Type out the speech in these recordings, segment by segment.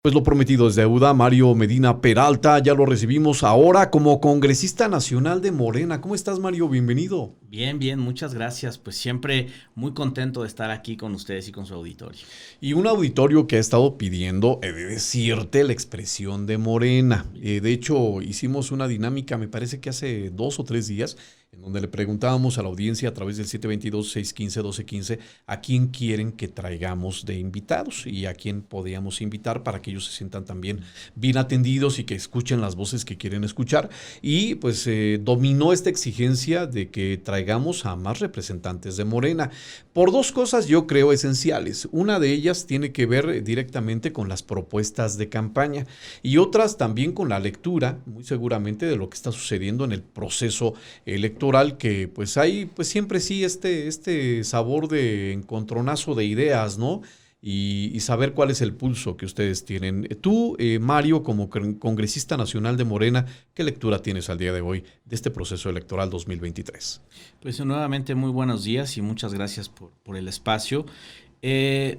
Pues lo prometido es deuda. Mario Medina Peralta, ya lo recibimos ahora como congresista nacional de Morena. ¿Cómo estás, Mario? Bienvenido. Bien, bien, muchas gracias. Pues siempre muy contento de estar aquí con ustedes y con su auditorio. Y un auditorio que ha estado pidiendo, he de decirte, la expresión de Morena. De hecho, hicimos una dinámica, me parece que hace 2 o 3 días, en donde le preguntábamos a la audiencia a través del 722-615-1215 a quién quieren que traigamos de invitados y a quién podíamos invitar para que ellos se sientan también bien atendidos y que escuchen las voces que quieren escuchar. Y pues dominó esta exigencia de que traigamos a más representantes de Morena por dos cosas, yo creo, esenciales. Una de ellas tiene que ver directamente con las propuestas de campaña y otras también con la lectura, muy seguramente, de lo que está sucediendo en el proceso electoral, que pues hay pues siempre sí este sabor de encontronazo de ideas, ¿no? Y saber cuál es el pulso que ustedes tienen. Tú, Mario, como congresista nacional de Morena, ¿qué lectura tienes al día de hoy de este proceso electoral 2023? Pues nuevamente muy buenos días y muchas gracias por el espacio.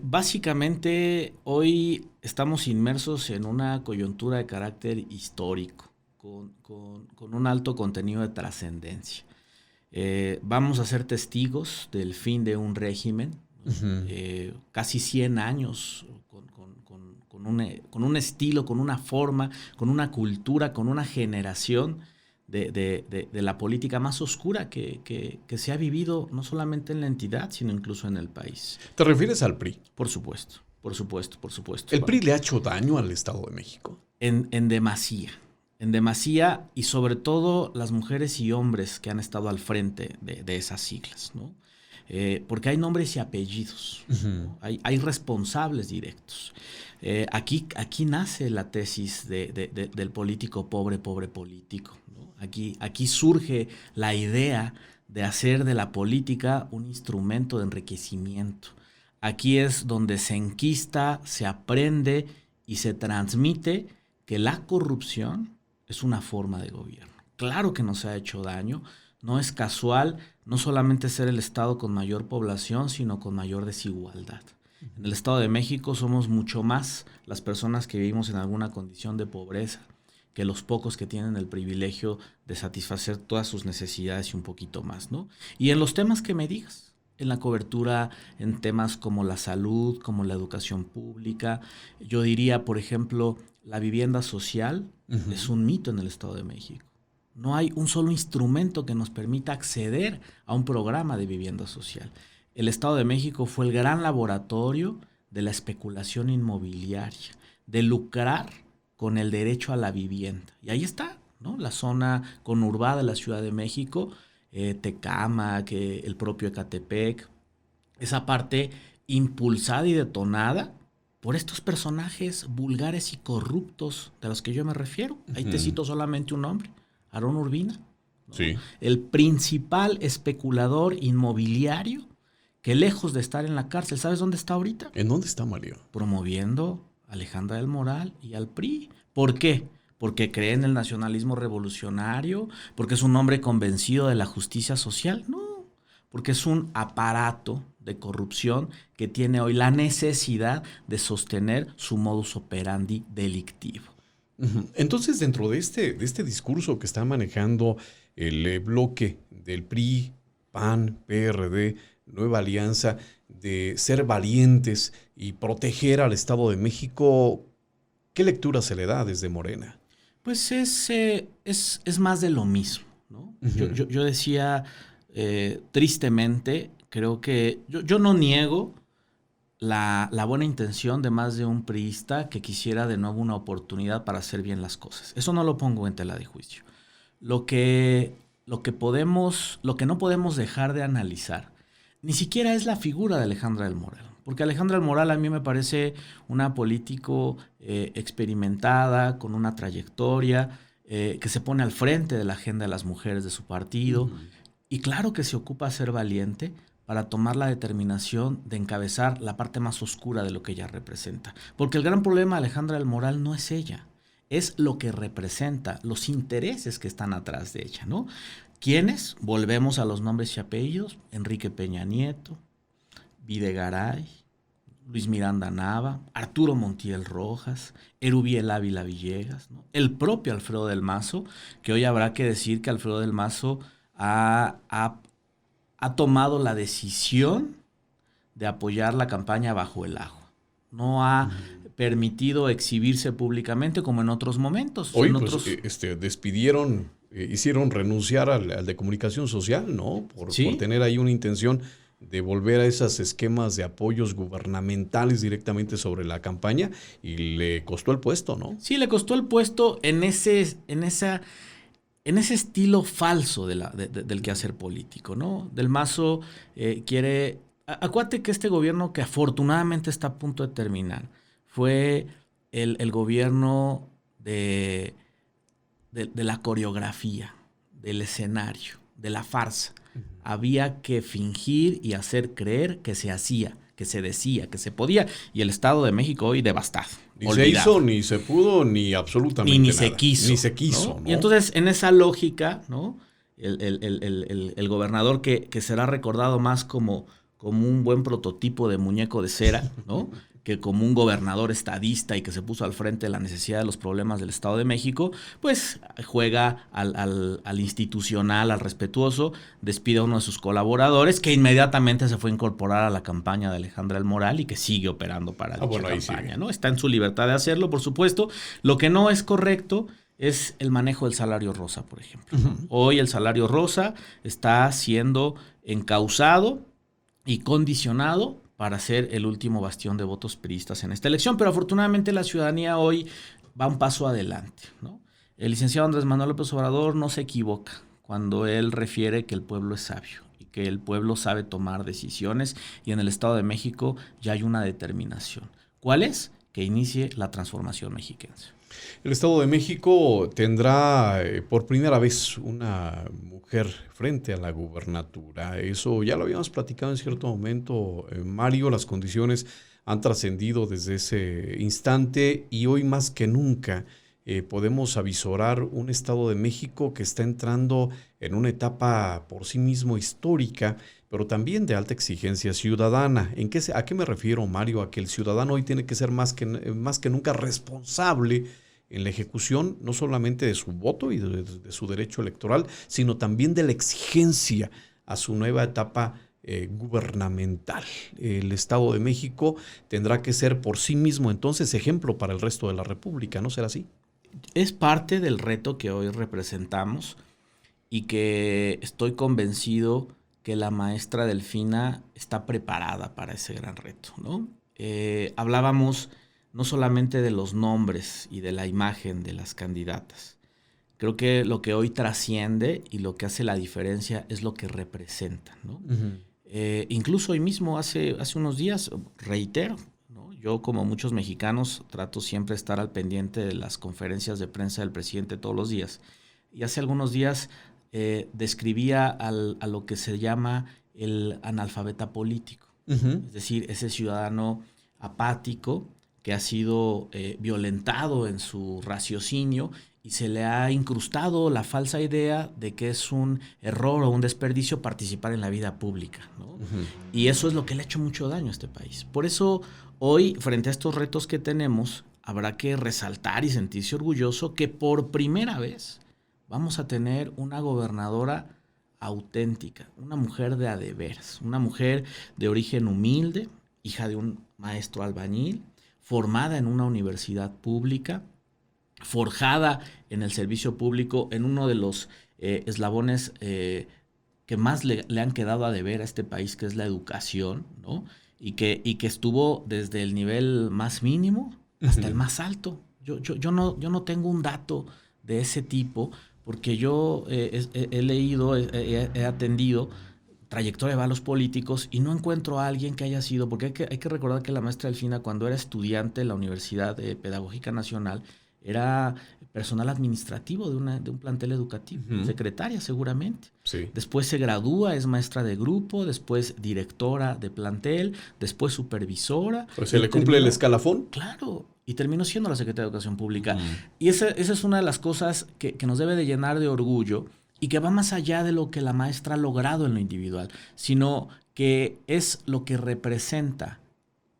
Básicamente hoy estamos inmersos en una coyuntura de carácter histórico, con un alto contenido de trascendencia. Vamos a ser testigos del fin de un régimen, Uh-huh. casi 100 años con un estilo, con una forma, con una cultura, con una generación de la política más oscura que se ha vivido no solamente en la entidad, sino incluso en el país. ¿Te refieres al PRI? Por supuesto, por supuesto, por supuesto. ¿El PRI le ha hecho daño al Estado de México? En demasía y sobre todo las mujeres y hombres que han estado al frente de esas siglas, ¿no? Porque hay nombres y apellidos, Uh-huh. ¿no? Hay responsables directos. Aquí nace la tesis del político pobre político, ¿no? Aquí surge la idea de hacer de la política un instrumento de enriquecimiento. Aquí es donde se enquista, se aprende y se transmite que la corrupción es una forma de gobierno. Claro que nos ha hecho daño, no es casual no solamente ser el estado con mayor población, sino con mayor desigualdad. En el Estado de México somos mucho más las personas que vivimos en alguna condición de pobreza que los pocos que tienen el privilegio de satisfacer todas sus necesidades y un poquito más, ¿no? Y en los temas que me digas, en la cobertura, en temas como la salud, como la educación pública, yo diría, por ejemplo, la vivienda social Uh-huh. es un mito en el Estado de México. No hay un solo instrumento que nos permita acceder a un programa de vivienda social. El Estado de México fue el gran laboratorio de la especulación inmobiliaria, de lucrar con el derecho a la vivienda. Y ahí está, ¿no? La zona conurbada de la Ciudad de México, Tecámac, el propio Ecatepec, esa parte impulsada y detonada por estos personajes vulgares y corruptos de los que yo me refiero. Ahí te Uh-huh. cito solamente un nombre, Aarón Urbina, ¿no? Sí. El principal especulador inmobiliario que lejos de estar en la cárcel, ¿sabes dónde está ahorita? ¿En dónde está Mario? Promoviendo a Alejandra del Moral y al PRI. ¿Por qué? Porque cree en el nacionalismo revolucionario, porque es un hombre convencido de la justicia social. No, porque es un aparato de corrupción que tiene hoy la necesidad de sostener su modus operandi delictivo. Uh-huh. Entonces, dentro de este discurso que está manejando el bloque del PRI, PAN, PRD, Nueva Alianza, de ser valientes y proteger al Estado de México, ¿qué lectura se le da desde Morena? Pues es más de lo mismo, ¿no? Uh-huh. Yo decía, tristemente, creo que yo no niego la buena intención de más de un priista que quisiera de nuevo una oportunidad para hacer bien las cosas. Eso no lo pongo en tela de juicio. Lo que no podemos dejar de analizar, ni siquiera es la figura de Alejandra del Moral. Porque Alejandra del Moral a mí me parece una político experimentada, con una trayectoria, que se pone al frente de la agenda de las mujeres de su partido. Uh-huh. Y claro que se ocupa ser valiente para tomar la determinación de encabezar la parte más oscura de lo que ella representa. Porque el gran problema de Alejandra del Moral no es ella, es lo que representa, los intereses que están atrás de ella, ¿no? ¿Quiénes? Volvemos a los nombres y apellidos: Enrique Peña Nieto, Videgaray, Luis Miranda Nava, Arturo Montiel Rojas, Erubiel Ávila Villegas, ¿no? El propio Alfredo del Mazo, que hoy habrá que decir que Alfredo del Mazo ha tomado la decisión de apoyar la campaña bajo el agua. No ha permitido exhibirse públicamente como en otros momentos. Hoy despidieron, hicieron renunciar al de comunicación social, ¿no? Por tener ahí una intención de volver a esos esquemas de apoyos gubernamentales directamente sobre la campaña, y le costó el puesto, ¿no? Sí, le costó el puesto en ese estilo falso del quehacer político, ¿no? Del Mazo quiere... Acuérdate que este gobierno, que afortunadamente está a punto de terminar, fue el gobierno de la coreografía, del escenario, de la farsa. Había que fingir y hacer creer que se hacía, que se decía, que se podía. Y el Estado de México hoy devastado. Ni olvidado. Se hizo, ni se pudo, ni absolutamente ni nada. Se quiso. Ni se quiso, ¿no? Y entonces, en esa lógica, ¿no? El gobernador que será recordado más como un buen prototipo de muñeco de cera, ¿no? Que como un gobernador estadista y que se puso al frente de la necesidad de los problemas del Estado de México, pues juega al institucional, al respetuoso, despide a uno de sus colaboradores, que inmediatamente se fue a incorporar a la campaña de Alejandra El Moral y que sigue operando para dicha campaña, ¿no? Está en su libertad de hacerlo, por supuesto. Lo que no es correcto es el manejo del salario rosa, por ejemplo. Hoy el salario rosa está siendo encausado y condicionado para ser el último bastión de votos priistas en esta elección. Pero afortunadamente la ciudadanía hoy va un paso adelante, ¿no? El licenciado Andrés Manuel López Obrador no se equivoca cuando él refiere que el pueblo es sabio y que el pueblo sabe tomar decisiones, y en el Estado de México ya hay una determinación. ¿Cuál es? Que inicie la transformación mexiquense. El Estado de México tendrá por primera vez una mujer frente a la gubernatura. Eso ya lo habíamos platicado en cierto momento, Mario. Las condiciones han trascendido desde ese instante, y hoy más que nunca podemos avisorar un Estado de México que está entrando en una etapa por sí mismo histórica, pero también de alta exigencia ciudadana. ¿A qué me refiero, Mario? A que el ciudadano hoy tiene que ser más que nunca responsable en la ejecución, no solamente de su voto y de su derecho electoral, sino también de la exigencia a su nueva etapa gubernamental. El Estado de México tendrá que ser por sí mismo entonces ejemplo para el resto de la República, ¿no será así? Es parte del reto que hoy representamos, y que estoy convencido que la maestra Delfina está preparada para ese gran reto, ¿no? Hablábamos no solamente de los nombres y de la imagen de las candidatas. Creo que lo que hoy trasciende y lo que hace la diferencia es lo que representan, ¿no? Incluso hoy mismo, hace unos días, reitero, ¿no? Yo, como muchos mexicanos, trato siempre de estar al pendiente de las conferencias de prensa del presidente todos los días. Y hace algunos días describía a lo que se llama el analfabeta político. Es decir, ese ciudadano apático que ha sido violentado en su raciocinio y se le ha incrustado la falsa idea de que es un error o un desperdicio participar en la vida pública, ¿no? Y eso es lo que le ha hecho mucho daño a este país. Por eso hoy, frente a estos retos que tenemos, habrá que resaltar y sentirse orgulloso que por primera vez vamos a tener una gobernadora auténtica, una mujer de a de veras, una mujer de origen humilde, hija de un maestro albañil, formada en una universidad pública, forjada en el servicio público, en uno de los eslabones que más le han quedado a deber a este país, que es la educación, ¿no? Y que estuvo desde el nivel más mínimo hasta el más alto. Yo no tengo un dato de ese tipo, porque yo he leído, he atendido trayectoria de los políticos y no encuentro a alguien que haya sido, porque hay que recordar que la maestra Delfina, cuando era estudiante en la Universidad Pedagógica Nacional, era personal administrativo de un plantel educativo, secretaria seguramente. Sí. Después se gradúa, es maestra de grupo, después directora de plantel, después supervisora. Pues se le cumple el escalafón. Claro, y terminó siendo la secretaria de Educación Pública. Y esa es una de las cosas que nos debe de llenar de orgullo, y que va más allá de lo que la maestra ha logrado en lo individual, sino que es lo que representa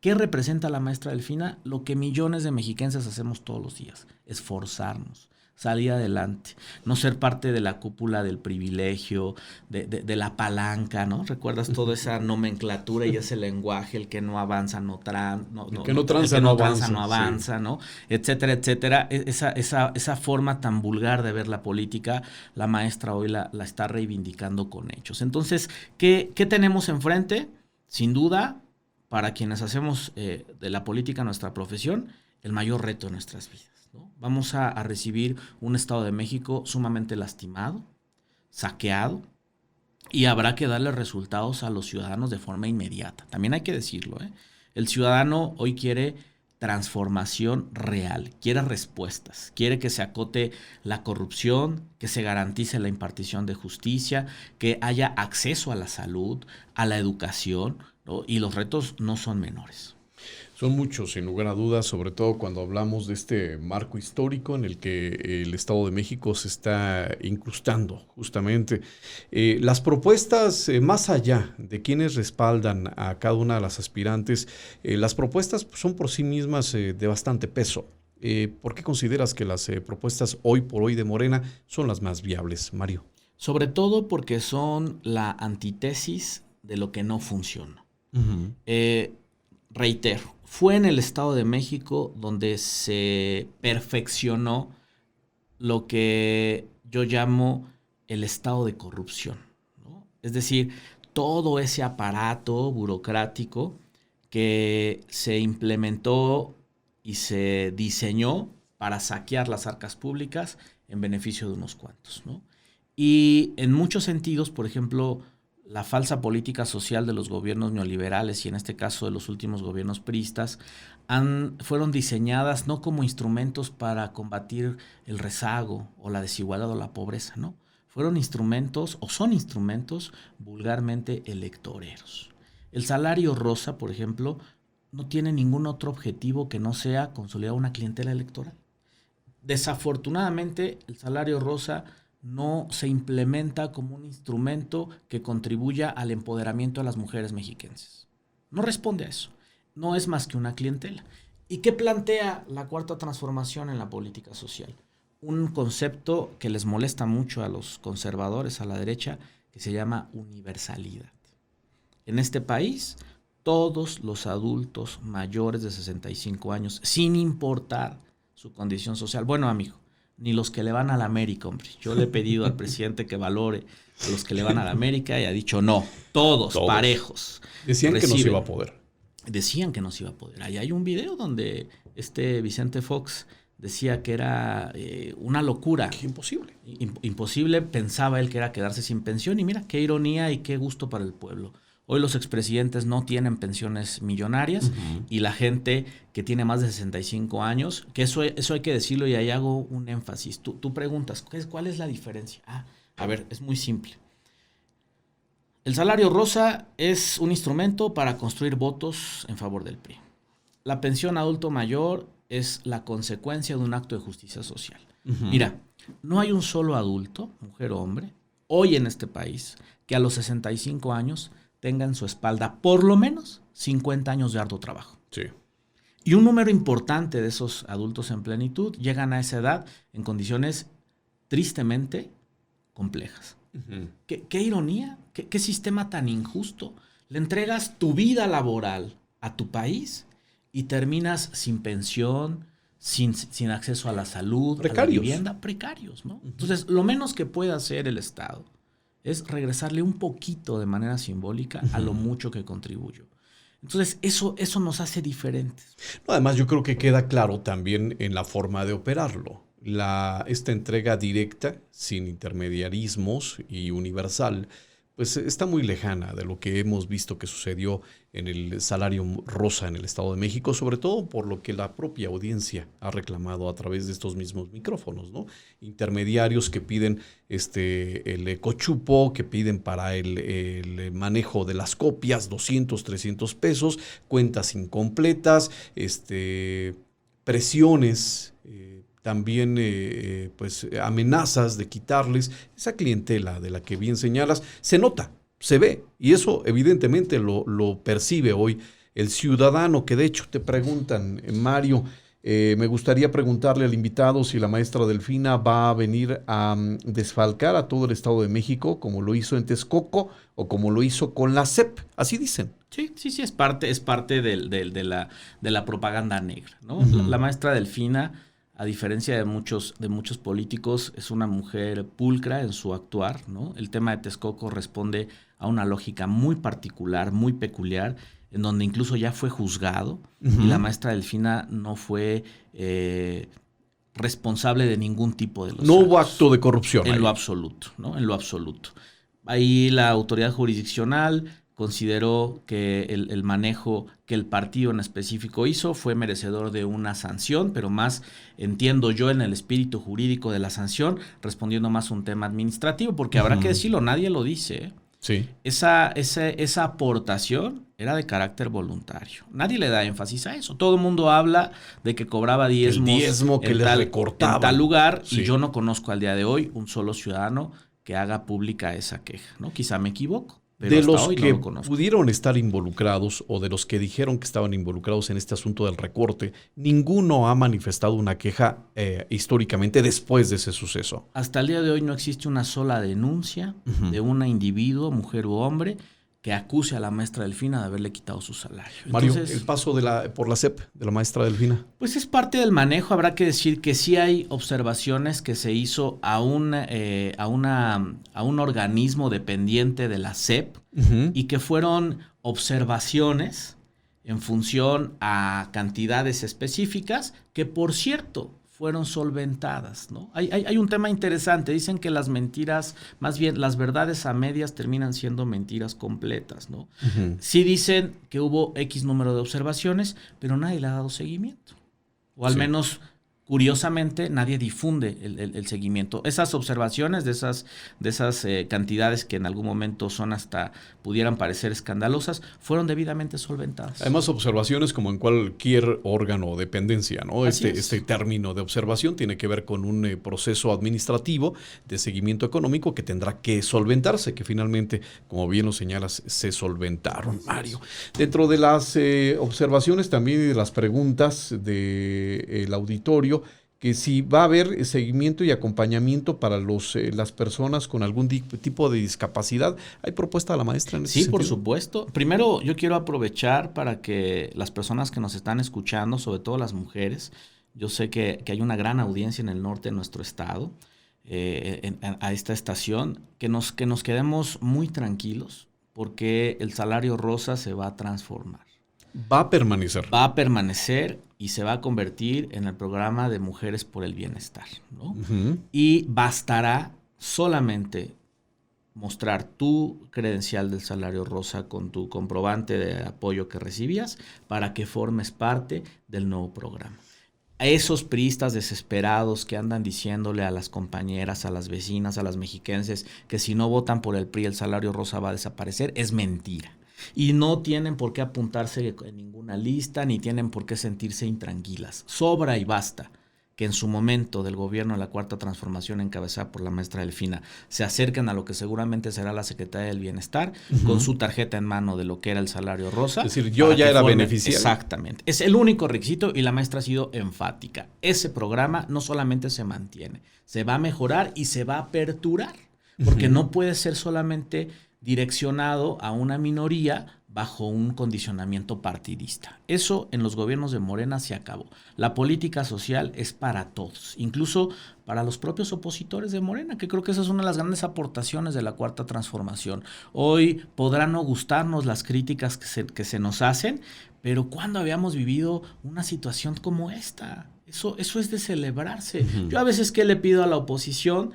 ¿Qué representa la maestra Delfina? Lo que millones de mexiquenses hacemos todos los días, esforzarnos, salir adelante, no ser parte de la cúpula del privilegio, de la palanca, ¿no? ¿Recuerdas toda esa nomenclatura y ese lenguaje, el que no avanza no avanza, sí. ¿no? Etcétera, etcétera. Esa forma tan vulgar de ver la política, la maestra hoy la está reivindicando con hechos. Entonces, ¿qué tenemos enfrente? Sin duda, para quienes hacemos de la política nuestra profesión, el mayor reto de nuestras vidas, ¿no? Vamos a recibir un Estado de México sumamente lastimado, saqueado, y habrá que darle resultados a los ciudadanos de forma inmediata. También hay que decirlo, ¿eh? El ciudadano hoy quiere transformación real, quiere respuestas, quiere que se acote la corrupción, que se garantice la impartición de justicia, que haya acceso a la salud, a la educación, ¿no? Y los retos no son menores. Son muchos, sin lugar a dudas, sobre todo cuando hablamos de este marco histórico en el que el Estado de México se está incrustando, justamente. Las propuestas, más allá de quienes respaldan a cada una de las aspirantes, las propuestas son por sí mismas de bastante peso. ¿Por qué consideras que las propuestas hoy por hoy de Morena son las más viables, Mario? Sobre todo porque son la antítesis de lo que no funciona. Uh-huh. Reitero, fue en el Estado de México donde se perfeccionó lo que yo llamo el estado de corrupción, ¿no? Es decir, todo ese aparato burocrático que se implementó y se diseñó para saquear las arcas públicas en beneficio de unos cuantos, ¿no? Y en muchos sentidos, por ejemplo, la falsa política social de los gobiernos neoliberales y en este caso de los últimos gobiernos priistas fueron diseñadas no como instrumentos para combatir el rezago o la desigualdad o la pobreza, ¿no? Fueron instrumentos o son instrumentos vulgarmente electoreros. El salario rosa, por ejemplo, no tiene ningún otro objetivo que no sea consolidar una clientela electoral. Desafortunadamente, el salario rosa no se implementa como un instrumento que contribuya al empoderamiento de las mujeres mexiquenses. No responde a eso. No es más que una clientela. ¿Y qué plantea la cuarta transformación en la política social? Un concepto que les molesta mucho a los conservadores, a la derecha, que se llama universalidad. En este país, todos los adultos mayores de 65 años, sin importar su condición social, bueno, amigo, ni los que le van a la América, hombre. Yo le he pedido al presidente que valore a los que le van a la América y ha dicho no, todos. Parejos. Decían que no se iba a poder. Decían que no se iba a poder. Ahí hay un video donde Vicente Fox decía que era una locura. Qué imposible. Imposible, pensaba él que era quedarse sin pensión y mira, qué ironía y qué gusto para el pueblo. Hoy los expresidentes no tienen pensiones millonarias uh-huh. Y la gente que tiene más de 65 años, que eso hay que decirlo y ahí hago un énfasis. Tú preguntas, ¿cuál es la diferencia? A ver, es muy simple. El salario rosa es un instrumento para construir votos en favor del PRI. La pensión adulto mayor es la consecuencia de un acto de justicia social. Uh-huh. Mira, no hay un solo adulto, mujer o hombre, hoy en este país, que a los 65 años tenga en su espalda por lo menos 50 años de arduo trabajo. Sí. Y un número importante de esos adultos en plenitud llegan a esa edad en condiciones tristemente complejas. Uh-huh. ¿Qué ironía? ¿Qué sistema tan injusto? Le entregas tu vida laboral a tu país y terminas sin pensión, sin acceso a la salud, a la vivienda, precarios, ¿no? Uh-huh. Entonces, lo menos que puede hacer el Estado es regresarle un poquito de manera simbólica uh-huh. a lo mucho que contribuyó. Entonces, eso nos hace diferentes. No, además, yo creo que queda claro también en la forma de operarlo. Esta entrega directa, sin intermediarismos y universal, pues está muy lejana de lo que hemos visto que sucedió en el salario rosa en el Estado de México, sobre todo por lo que la propia audiencia ha reclamado a través de estos mismos micrófonos, ¿no? Intermediarios que piden el cochupo, que piden para el manejo de las copias 200, 300 pesos, cuentas incompletas, presiones, también pues amenazas de quitarles esa clientela de la que bien señalas. Se nota, se ve, y eso evidentemente lo percibe hoy El Ciudadano, que de hecho te preguntan, Mario, me gustaría preguntarle al invitado si la maestra Delfina va a venir a desfalcar a todo el Estado de México, como lo hizo en Texcoco o como lo hizo con la SEP. Así dicen. Sí, es parte de la propaganda negra, ¿no? Uh-huh. La maestra Delfina, a diferencia de muchos políticos, es una mujer pulcra en su actuar, ¿no? El tema de Texcoco responde a una lógica muy particular, muy peculiar, en donde incluso ya fue juzgado, uh-huh, y la maestra Delfina no fue responsable de ningún tipo de los No actos. hubo acto de corrupción. En lo absoluto, ¿no? En lo absoluto. Ahí la autoridad jurisdiccional consideró que el manejo que el partido en específico hizo fue merecedor de una sanción, pero más, entiendo yo, en el espíritu jurídico de la sanción, respondiendo más a un tema administrativo, porque habrá que decirlo, nadie lo dice, ¿eh? Sí. Esa aportación era de carácter voluntario. Nadie le da énfasis a eso. Todo el mundo habla de que cobraba diezmos, el diezmo que le recortaban en tal lugar, sí, y yo no conozco al día de hoy un solo ciudadano que haga pública esa queja, ¿no? Quizá me equivoco, pero de hasta los hoy que no lo conozco. Pudieron estar involucrados o de los que dijeron que estaban involucrados en este asunto del recorte, ninguno ha manifestado una queja históricamente después de ese suceso. Hasta el día de hoy no existe una sola denuncia uh-huh, de un individuo, mujer u hombre, que acuse a la maestra Delfina de haberle quitado su salario. Mario, el paso por la SEP de la maestra Delfina. Pues es parte del manejo. Habrá que decir que sí hay observaciones que se hizo a un organismo dependiente de la SEP uh-huh, y que fueron observaciones en función a cantidades específicas que, por cierto, fueron solventadas, ¿no? Hay un tema interesante. Dicen que las mentiras, más bien las verdades a medias terminan siendo mentiras completas, ¿no? Uh-huh. Sí dicen que hubo X número de observaciones, pero nadie le ha dado seguimiento. O al menos, curiosamente, nadie difunde el seguimiento. Esas observaciones de esas cantidades que en algún momento pudieran parecer escandalosas, fueron debidamente solventadas. Además, observaciones como en cualquier órgano o dependencia, ¿no? Este término de observación tiene que ver con un proceso administrativo de seguimiento económico que tendrá que solventarse, que finalmente, como bien lo señalas, se solventaron, Mario. Dentro de las observaciones también y de las preguntas del auditorio, que si va a haber seguimiento y acompañamiento para las personas con algún tipo de discapacidad. ¿Hay propuesta de la maestra en ese sentido? Por supuesto. Primero, yo quiero aprovechar para que las personas que nos están escuchando, sobre todo las mujeres, yo sé que hay una gran audiencia en el norte de nuestro estado, a esta estación, que nos quedemos muy tranquilos, porque el salario rosa se va a transformar. Va a permanecer. Va a permanecer y se va a convertir en el programa de Mujeres por el Bienestar, ¿no? Uh-huh. Y bastará solamente mostrar tu credencial del salario rosa con tu comprobante de apoyo que recibías para que formes parte del nuevo programa. A esos priistas desesperados que andan diciéndole a las compañeras, a las vecinas, a las mexiquenses que si no votan por el PRI el salario rosa va a desaparecer, es mentira. Y no tienen por qué apuntarse en ninguna lista, ni tienen por qué sentirse intranquilas. Sobra y basta que en su momento del gobierno de la Cuarta Transformación encabezada por la maestra Delfina se acerquen a lo que seguramente será la Secretaría del Bienestar uh-huh, con su tarjeta en mano de lo que era el salario rosa. Es decir, yo ya era beneficiario. Exactamente. Es el único requisito y la maestra ha sido enfática. Ese programa no solamente se mantiene, se va a mejorar y se va a aperturar, porque uh-huh, no puede ser solamente direccionado a una minoría bajo un condicionamiento partidista. Eso en los gobiernos de Morena se acabó. La política social es para todos, incluso para los propios opositores de Morena, que creo que esa es una de las grandes aportaciones de la Cuarta Transformación. Hoy podrán no gustarnos las críticas que se nos hacen, pero ¿cuándo habíamos vivido una situación como esta? Eso es de celebrarse. Uh-huh. Yo a veces, ¿qué le pido a la oposición?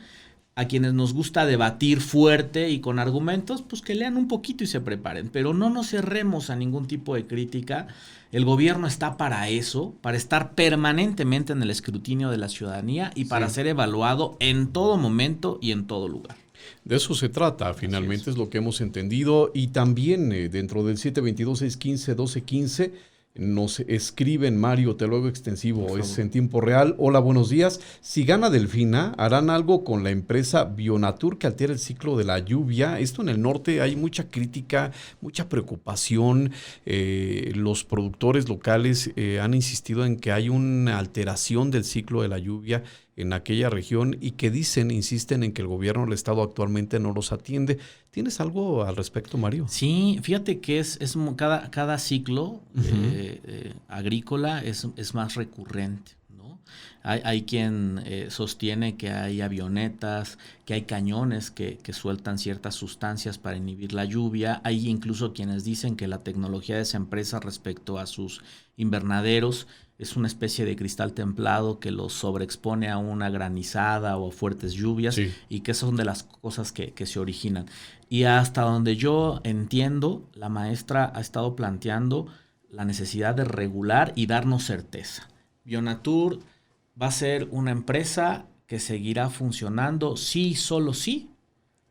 A quienes nos gusta debatir fuerte y con argumentos, pues que lean un poquito y se preparen. Pero no nos cerremos a ningún tipo de crítica. El gobierno está para eso, para estar permanentemente en el escrutinio de la ciudadanía y para ser evaluado en todo momento y en todo lugar. De eso se trata, finalmente es lo que hemos entendido. Y también dentro del 722-615-1215, Nos escriben, Mario, te lo hago extensivo, es favor. en tiempo real. Hola, buenos días. Si gana Delfina, ¿harán algo con la empresa Bionatur que altera el ciclo de la lluvia? Esto en el norte hay mucha crítica, mucha preocupación. Los productores locales han insistido en que hay una alteración del ciclo de la lluvia en aquella región y que insisten en que el gobierno del estado actualmente no los atiende. ¿Tienes algo al respecto, Mario? Sí, fíjate que cada ciclo agrícola es más recurrente, ¿no? Hay quien sostiene que hay avionetas, que hay cañones que sueltan ciertas sustancias para inhibir la lluvia. Hay incluso quienes dicen que la tecnología de esa empresa respecto a sus invernaderos es una especie de cristal templado que los sobreexpone a una granizada o a fuertes lluvias, Sí. y que son de las cosas que se originan. Y hasta donde yo entiendo, la maestra ha estado planteando la necesidad de regular y darnos certeza. Bionatur va a ser una empresa que seguirá funcionando, sí y solo sí,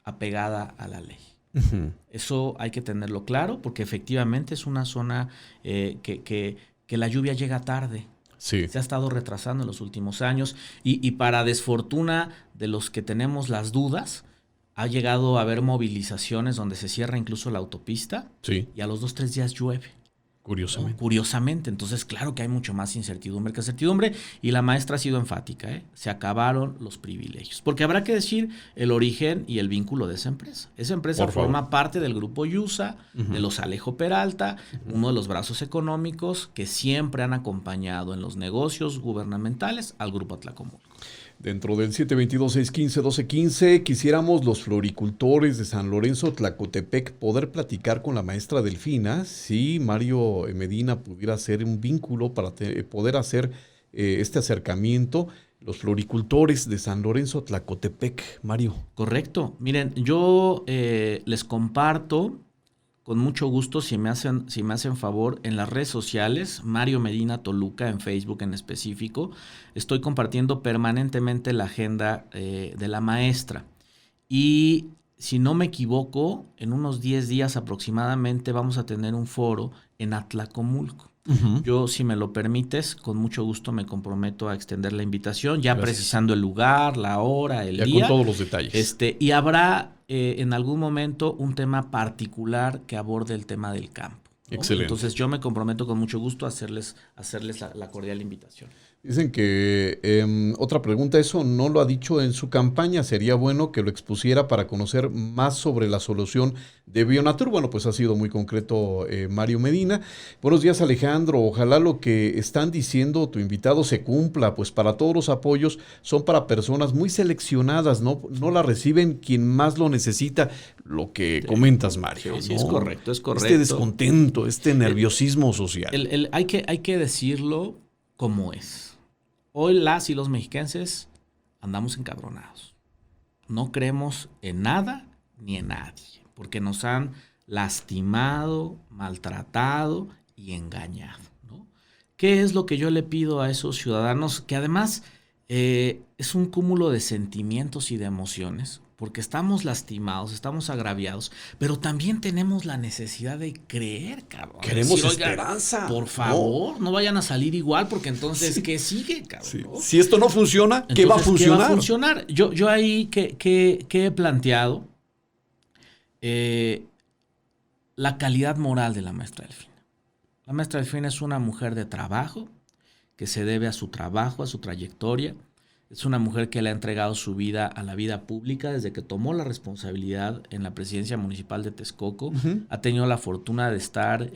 apegada a la ley. Uh-huh. Eso hay que tenerlo claro, porque efectivamente es una zona que la lluvia llega tarde. Sí. Se ha estado retrasando en los últimos años y para desfortuna de los que tenemos las dudas, ha llegado a haber movilizaciones donde se cierra incluso la autopista, Sí. y a los 2-3 días llueve. Curiosamente. ¿No? Curiosamente, entonces claro que hay mucho más incertidumbre que certidumbre, y la maestra ha sido enfática, se acabaron los privilegios, porque habrá que decir el origen y el vínculo de esa empresa. Esa empresa forma parte del grupo Yusa, de los Alejo Peralta, uno de los brazos económicos que siempre han acompañado en los negocios gubernamentales al grupo Atlacomulco. Dentro del 722-615-1215, quisiéramos los floricultores de San Lorenzo Tlacotepec poder platicar con la maestra Delfina si Mario Medina pudiera hacer un vínculo para poder hacer este acercamiento. Los floricultores de San Lorenzo Tlacotepec, Mario. Correcto. Miren, yo les comparto con mucho gusto, si me hacen favor, en las redes sociales, Mario Medina Toluca, en Facebook en específico, estoy compartiendo permanentemente la agenda de la maestra. Y si no me equivoco, en unos 10 días aproximadamente vamos a tener un foro en Atlacomulco. Uh-huh. Yo, si me lo permites, con mucho gusto me comprometo a extender la invitación, ya Gracias. Precisando el lugar, la hora, el día. Con todos los detalles. Y habrá en algún momento un tema particular que aborde el tema del campo, ¿no? Excelente. Entonces yo me comprometo con mucho gusto a hacerles la cordial invitación. Dicen que, otra pregunta, eso no lo ha dicho en su campaña, sería bueno que lo expusiera para conocer más sobre la solución de Bionatur. Bueno, pues ha sido muy concreto Mario Medina. Buenos días, Alejandro, ojalá lo que están diciendo tu invitado se cumpla, pues para todos los apoyos son para personas muy seleccionadas, no la reciben quien más lo necesita, lo que comentas, Mario. Sí, ¿no? Es correcto. Este descontento, este nerviosismo social. Hay que decirlo como es. Hoy las y los mexiquenses andamos encabronados. No creemos en nada ni en nadie, porque nos han lastimado, maltratado y engañado, ¿no? ¿Qué es lo que yo le pido a esos ciudadanos? Que además es un cúmulo de sentimientos y de emociones, porque estamos lastimados, estamos agraviados, pero también tenemos la necesidad de creer, cabrón. Queremos esperanza. Por favor, no vayan a salir igual, porque entonces, ¿qué sigue, cabrón? Sí. ¿No? Si esto no funciona, entonces, ¿qué va a funcionar? ¿Qué va a funcionar? Yo ahí que he planteado la calidad moral de la maestra Delfina. La maestra Delfina es una mujer de trabajo, que se debe a su trabajo, a su trayectoria. Es una mujer que le ha entregado su vida a la vida pública desde que tomó la responsabilidad en la presidencia municipal de Texcoco. Uh-huh. Ha tenido la fortuna de estar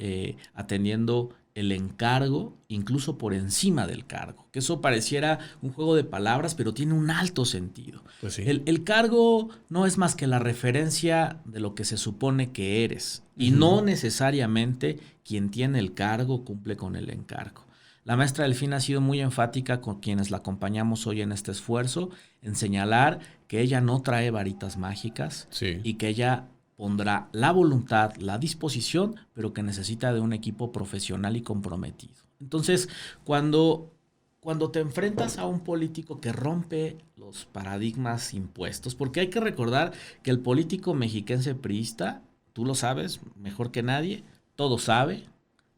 atendiendo el encargo, incluso por encima del cargo. Que eso pareciera un juego de palabras, pero tiene un alto sentido. Pues sí. El cargo no es más que la referencia de lo que se supone que eres. Y no necesariamente quien tiene el cargo cumple con el encargo. La maestra Delfina ha sido muy enfática con quienes la acompañamos hoy en este esfuerzo, en señalar que ella no trae varitas mágicas, sí, y que ella pondrá la voluntad, la disposición, pero que necesita de un equipo profesional y comprometido. Entonces, cuando te enfrentas a un político que rompe los paradigmas impuestos, porque hay que recordar que el político mexiquense priista, tú lo sabes mejor que nadie, todo sabe,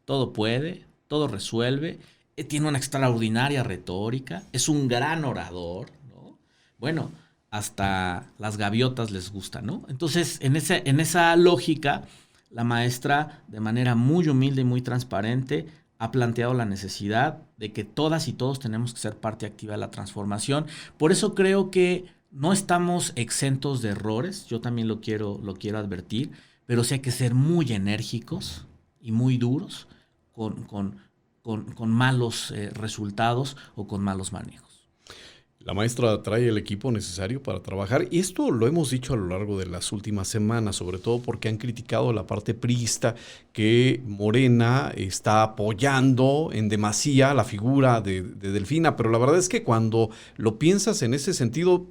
todo puede, todo resuelve, tiene una extraordinaria retórica, es un gran orador, ¿no? Bueno, hasta las gaviotas les gusta, ¿no? Entonces, en esa lógica, la maestra, de manera muy humilde y muy transparente, ha planteado la necesidad de que todas y todos tenemos que ser parte activa de la transformación. Por eso creo que no estamos exentos de errores, yo también lo quiero advertir, pero sí hay que ser muy enérgicos y muy duros con malos resultados o con malos manejos. La maestra trae el equipo necesario para trabajar y esto lo hemos dicho a lo largo de las últimas semanas, sobre todo porque han criticado la parte priista que Morena está apoyando en demasía la figura de Delfina, pero la verdad es que cuando lo piensas en ese sentido,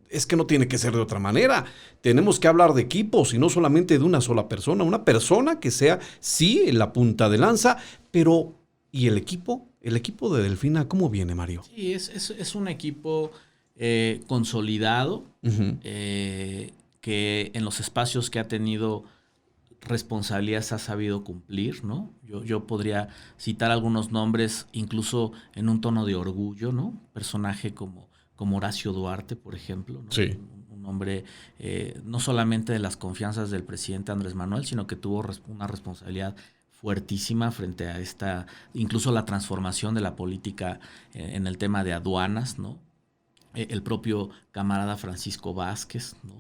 es que no tiene que ser de otra manera. Tenemos que hablar de equipos y no solamente de una sola persona que sea, sí, la punta de lanza, pero ¿y el equipo? ¿El equipo de Delfina cómo viene, Mario? Sí, es un equipo consolidado, que en los espacios que ha tenido responsabilidades ha sabido cumplir, ¿no? Yo podría citar algunos nombres, incluso en un tono de orgullo, ¿no? Personaje como Horacio Duarte, por ejemplo, ¿no? Sí. Un hombre no solamente de las confianzas del presidente Andrés Manuel, sino que tuvo una responsabilidad fuertísima frente a incluso la transformación de la política en el tema de aduanas, ¿no? El propio camarada Francisco Vázquez, ¿no?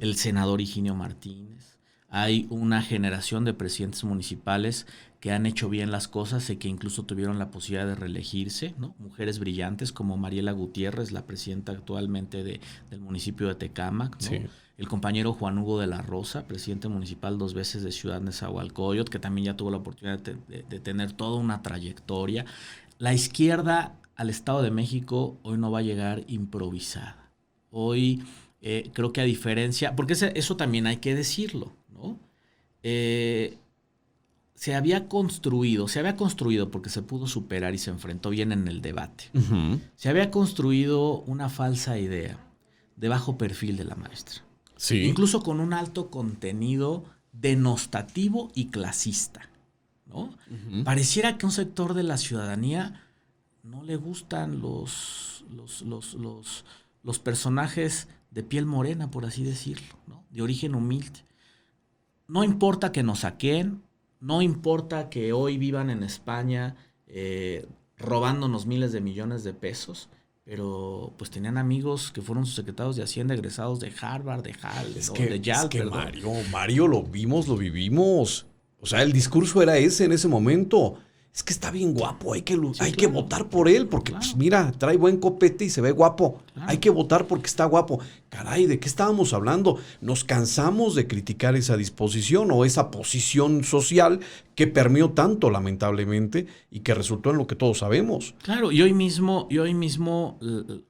El senador Higinio Martínez. Hay una generación de presidentes municipales que han hecho bien las cosas y que incluso tuvieron la posibilidad de reelegirse, ¿no? Mujeres brillantes como Mariela Gutiérrez, la presidenta actualmente del municipio de Tecámac, ¿no? Sí. El compañero Juan Hugo de la Rosa, presidente municipal 2 veces de Ciudad Nezahualcóyotl, que también ya tuvo la oportunidad de tener toda una trayectoria. La izquierda al Estado de México hoy no va a llegar improvisada. Hoy creo que a diferencia, porque eso también hay que decirlo, ¿no? Se había construido porque se pudo superar y se enfrentó bien en el debate. Se había construido una falsa idea de bajo perfil de la maestra. Sí. Incluso con un alto contenido denostativo y clasista, ¿no? Pareciera que a un sector de la ciudadanía no le gustan los personajes de piel morena, por así decirlo, ¿no? De origen humilde. No importa que nos saquen, no importa que hoy vivan en España robándonos miles de millones de pesos, pero pues tenían amigos que fueron sus secretarios de Hacienda egresados de Harvard, de Yale, de Yale. Es que Mario, lo vivimos. O sea, el discurso era ese en ese momento. Es que está bien guapo, hay que votar por él, porque pues mira, trae buen copete y se ve guapo. Claro. Hay que votar porque está guapo. Caray, ¿de qué estábamos hablando? Nos cansamos de criticar esa disposición o esa posición social que permeó tanto, lamentablemente, y que resultó en lo que todos sabemos. Claro, y hoy mismo,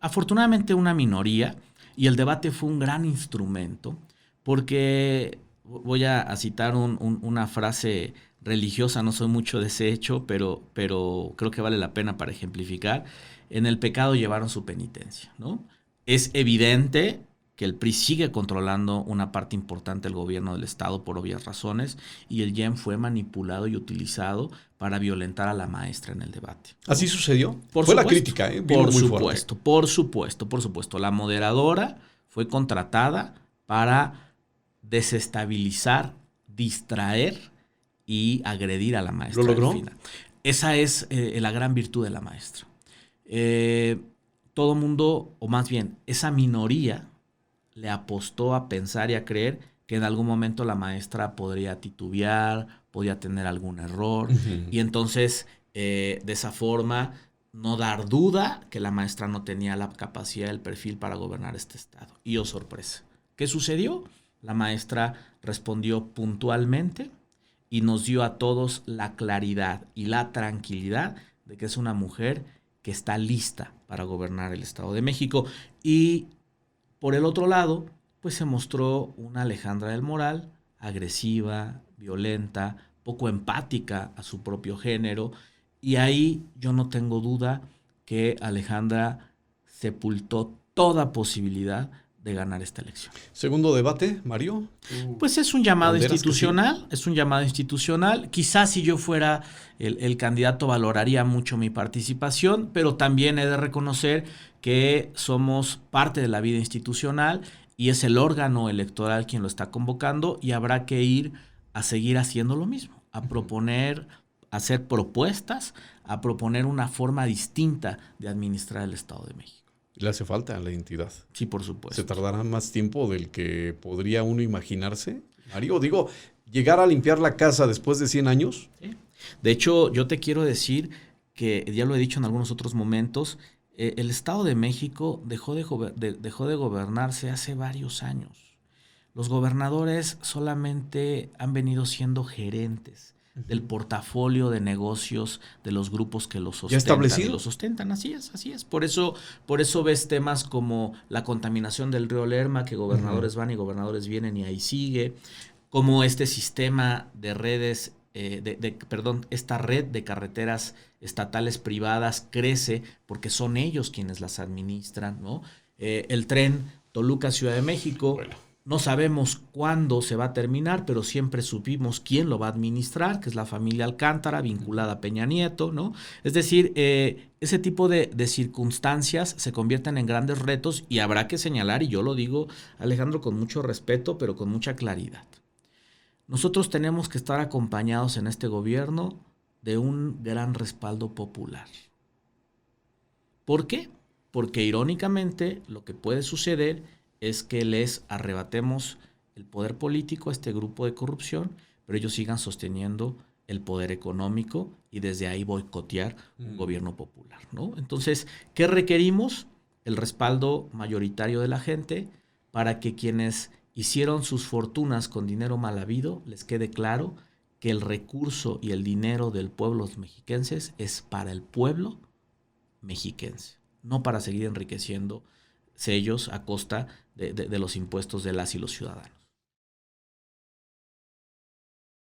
afortunadamente una minoría, y el debate fue un gran instrumento, porque voy a citar una frase religiosa, no soy mucho de ese hecho, pero creo que vale la pena para ejemplificar. En el pecado llevaron su penitencia, ¿no? Es evidente que el PRI sigue controlando una parte importante del gobierno del Estado por obvias razones, y el IEM fue manipulado y utilizado para violentar a la maestra en el debate, ¿no? ¿Así sucedió? Fue la crítica, ¿eh? Por supuesto. La moderadora fue contratada para desestabilizar, distraer y agredir a la maestra. ¿Lo logró? Esa es la gran virtud de la maestra. Todo mundo, o más bien, esa minoría le apostó a pensar y a creer que en algún momento la maestra podría titubear, podía tener algún error, y entonces, de esa forma, no dar duda que la maestra no tenía la capacidad, el perfil para gobernar este estado. Y oh, sorpresa, ¿qué sucedió? La maestra respondió puntualmente y nos dio a todos la claridad y la tranquilidad de que es una mujer que está lista para gobernar el Estado de México. Y por el otro lado, pues se mostró una Alejandra del Moral agresiva, violenta, poco empática a su propio género. Y ahí yo no tengo duda que Alejandra sepultó toda posibilidad de ganar esta elección. Segundo debate, Mario. Pues es un llamado institucional, Quizás si yo fuera el candidato valoraría mucho mi participación, pero también he de reconocer que somos parte de la vida institucional y es el órgano electoral quien lo está convocando y habrá que ir a seguir haciendo lo mismo, a proponer, a hacer propuestas, a proponer una forma distinta de administrar el Estado de México. Le hace falta a la entidad. Sí, por supuesto. ¿Se tardará más tiempo del que podría uno imaginarse, Mario? Digo, llegar a limpiar la casa después de 100 años. Sí. De hecho, yo te quiero decir que, ya lo he dicho en algunos otros momentos, el Estado de México dejó de gobernarse hace varios años. Los gobernadores solamente han venido siendo gerentes del portafolio de negocios de los grupos que los sustentan. ¿Ya establecido? Los sustentan, así es. Por eso ves temas como la contaminación del río Lerma, que gobernadores van y gobernadores vienen y ahí sigue, como este sistema de redes, esta red de carreteras estatales privadas crece porque son ellos quienes las administran, ¿no? El tren Toluca-Ciudad de México. Bueno. No sabemos cuándo se va a terminar, pero siempre supimos quién lo va a administrar, que es la familia Alcántara, vinculada a Peña Nieto, ¿no? Es decir, ese tipo de circunstancias se convierten en grandes retos y habrá que señalar, y yo lo digo, Alejandro, con mucho respeto, pero con mucha claridad. Nosotros tenemos que estar acompañados en este gobierno de un gran respaldo popular. ¿Por qué? Porque irónicamente lo que puede suceder es que les arrebatemos el poder político a este grupo de corrupción, pero ellos sigan sosteniendo el poder económico y desde ahí boicotear un gobierno popular, ¿no? Entonces, ¿qué requerimos? El respaldo mayoritario de la gente para que quienes hicieron sus fortunas con dinero mal habido les quede claro que el recurso y el dinero del pueblo mexiquenses es para el pueblo mexiquense, no para seguir enriqueciendo ellos a costa de los impuestos de las y los ciudadanos.